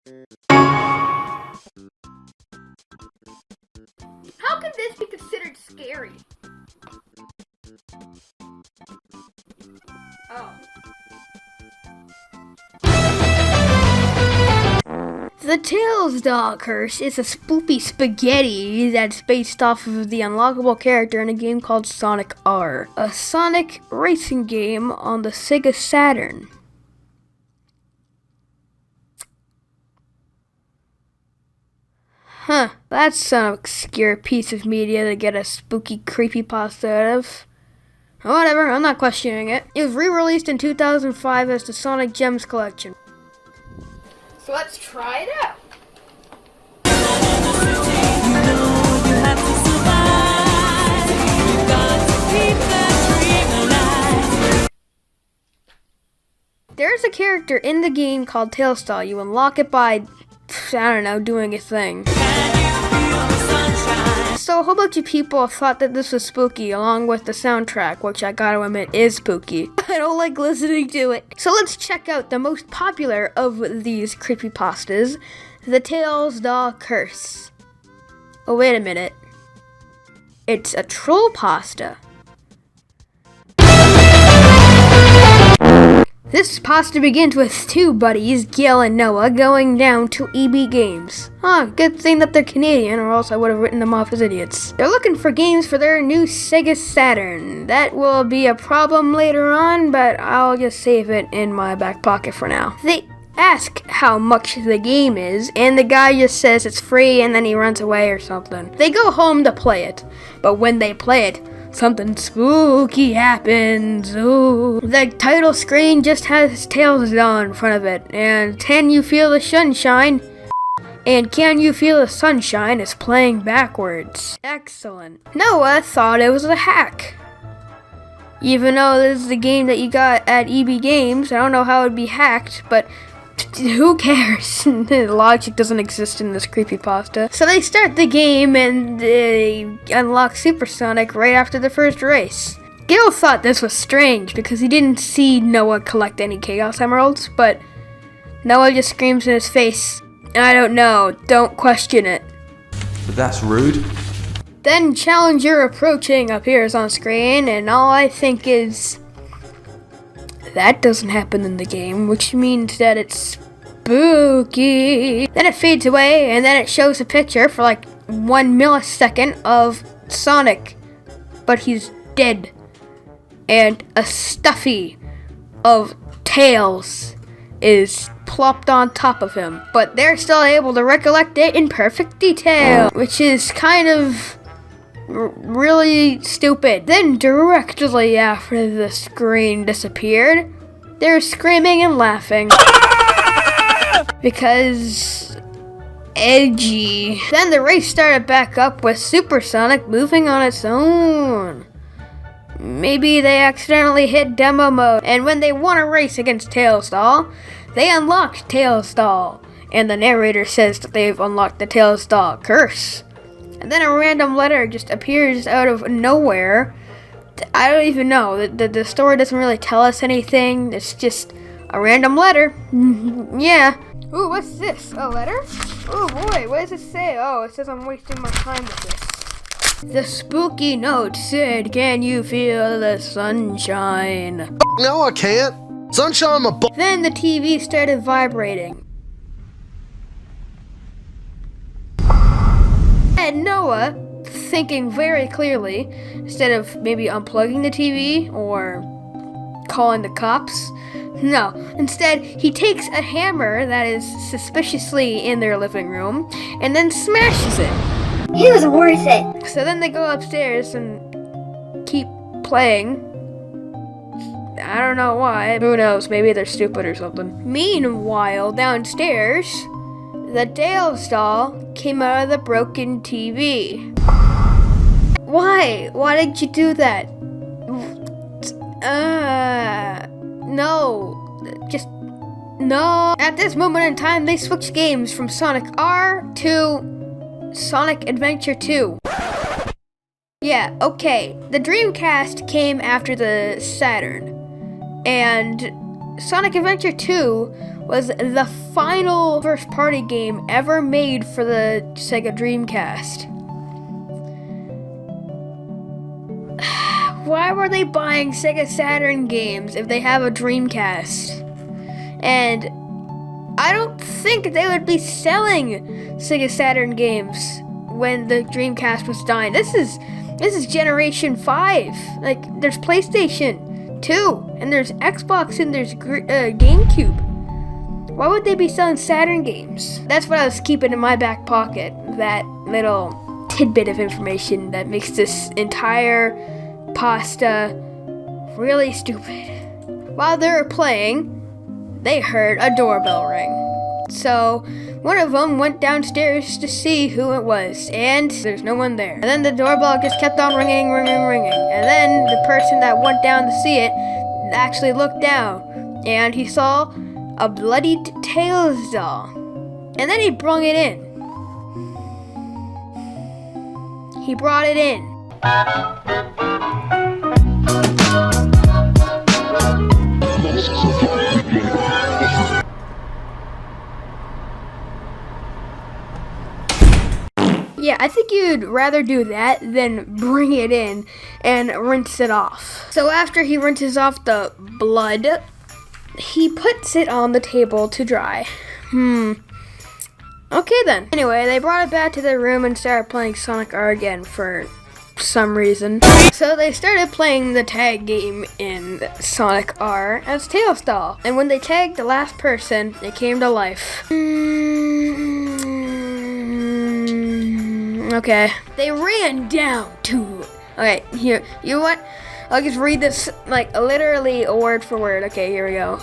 How can this be considered scary? Oh. The Tails doll curse is a spoopy spaghetti that's based off of the unlockable character in a game called Sonic R, a Sonic racing game on the Sega Saturn. Huh, that's some obscure piece of media to get a spooky creepypasta out of. Whatever, I'm not questioning it. It was re-released in 2005 as the Sonic Gems Collection. So let's try it out. There's a character in the game called Tails doll. You unlock it by, I don't know, doing a thing. So a whole bunch of people thought that this was spooky, along with the soundtrack, which I gotta admit is spooky. I don't like listening to it. So let's check out the most popular of these creepypastas, the Tails doll curse. Oh, wait a minute. It's a troll pasta. This pasta begins with two buddies, Gil and Noah, going down to EB Games. Good thing that they're Canadian, or else I would have written them off as idiots. They're looking for games for their new Sega Saturn. That will be a problem later on, but I'll just save it in my back pocket for now. They ask how much the game is, and the guy just says it's free, and then he runs away or something. They go home to play it, but when they play it, something spooky happens. Ooh. The title screen just has Tails doll in front of it, and Can You Feel the Sunshine? And Can You Feel the Sunshine is playing backwards. Excellent. Noah thought it was a hack. Even though this is the game that you got at EB Games, I don't know how it would be hacked, but who cares? The logic doesn't exist in this creepypasta. So they start the game and they unlock Supersonic right after the first race. Gil thought this was strange because he didn't see Noah collect any Chaos Emeralds, but Noah just screams in his face, I don't know, don't question it. But that's rude. Then Challenger Approaching appears on screen, and all I think is, that doesn't happen in the game, which means that it's spooky. Then it fades away, and then it shows a picture for like 1 millisecond of Sonic, but he's dead. And a stuffy of Tails is plopped on top of him, but they're still able to recollect it in perfect detail, which is kind of really stupid. Then directly after the screen disappeared, they're screaming and laughing because edgy. Then the race started back up with Supersonic moving on its own. Maybe they accidentally hit demo mode, and when they won a race against Tails doll, they unlocked Tails doll, and the narrator says that they've unlocked the Tails doll curse. And then a random letter just appears out of nowhere. I don't even know. The story doesn't really tell us anything. It's just a random letter. Yeah. Ooh, what's this? A letter? Oh boy, what does it say? Oh, it says I'm wasting my time with this. The spooky note said, Can you feel the sunshine? No, I can't. Sunshine, my butt. Then the TV started vibrating. And Noah, thinking very clearly, instead of maybe unplugging the TV or calling the cops, no, instead he takes a hammer that is suspiciously in their living room and then smashes it. It was worth it. So then they go upstairs and keep playing. I don't know why. Who knows? Maybe they're stupid or something. Meanwhile, downstairs, the Tails doll came out of the broken TV. Why? Why did you do that? No. Just, no. At this moment in time, they switched games from Sonic R to Sonic Adventure 2. Yeah, okay. The Dreamcast came after the Saturn. And Sonic Adventure 2 was the final first-party game ever made for the Sega Dreamcast. Why were they buying Sega Saturn games if they have a Dreamcast? And I don't think they would be selling Sega Saturn games when the Dreamcast was dying. This is Generation 5. Like, there's PlayStation 2, and there's Xbox, and there's GameCube. Why would they be selling Saturn games? That's what I was keeping in my back pocket. That little tidbit of information that makes this entire pasta really stupid. While they were playing, they heard a doorbell ring. So one of them went downstairs to see who it was, and there's no one there. And then the doorbell just kept on ringing. And then the person that went down to see it actually looked down, and he saw a bloodied Tails doll. And then he brought it in. He brought it in. Yeah, I think you'd rather do that than bring it in and rinse it off. So after he rinses off the blood, he puts it on the table to dry. Okay then. Anyway, they brought it back to their room and started playing Sonic R again for some reason. So they started playing the tag game in Sonic R as Tails doll. And when they tagged the last person, it came to life. Okay. They ran down to... Okay, here. You know what? I'll just read this, like, literally a word for word. Okay, here we go.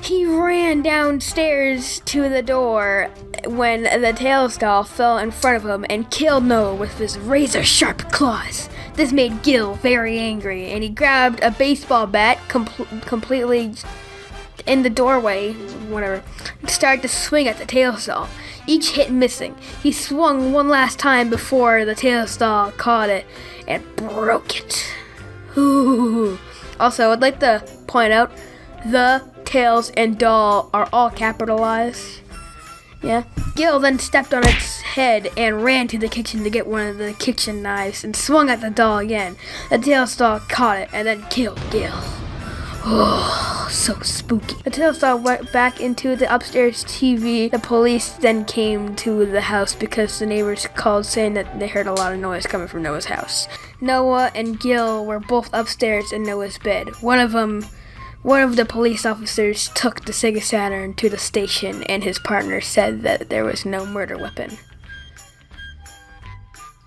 He ran downstairs to the door when the Tails doll fell in front of him and killed Noah with his razor-sharp claws. This made Gil very angry, and he grabbed a baseball bat completely in the doorway, whatever, and started to swing at the Tails doll, each hit missing. He swung one last time before the Tails doll caught it and broke it. Ooh. Also, I'd like to point out the Tails and doll are all capitalized. Yeah. Gil then stepped on its head and ran to the kitchen to get one of the kitchen knives and swung at the doll again. The Tails doll caught it and then killed Gil. Oh, so spooky. The Tails doll went back into the upstairs TV. The police then came to the house because the neighbors called saying that they heard a lot of noise coming from Noah's house. Noah and Gil were both upstairs in Noah's bed. One of the police officers took the Sega Saturn to the station, and his partner said that there was no murder weapon.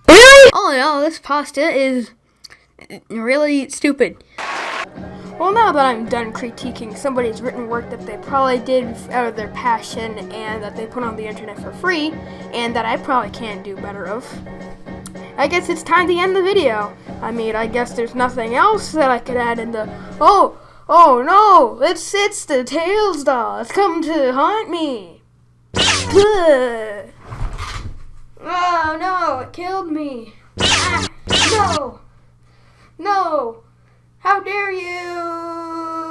Really? All in all, this pasta is really stupid. Well, now that I'm done critiquing somebody's written work that they probably did out of their passion and that they put on the internet for free, and that I probably can't do better of, I guess it's time to end the video. I mean, I guess there's nothing else that I could add in the... Oh no! It's the Tails doll. It's come to haunt me. Ugh. Oh no! It killed me. Ah, no! How dare you!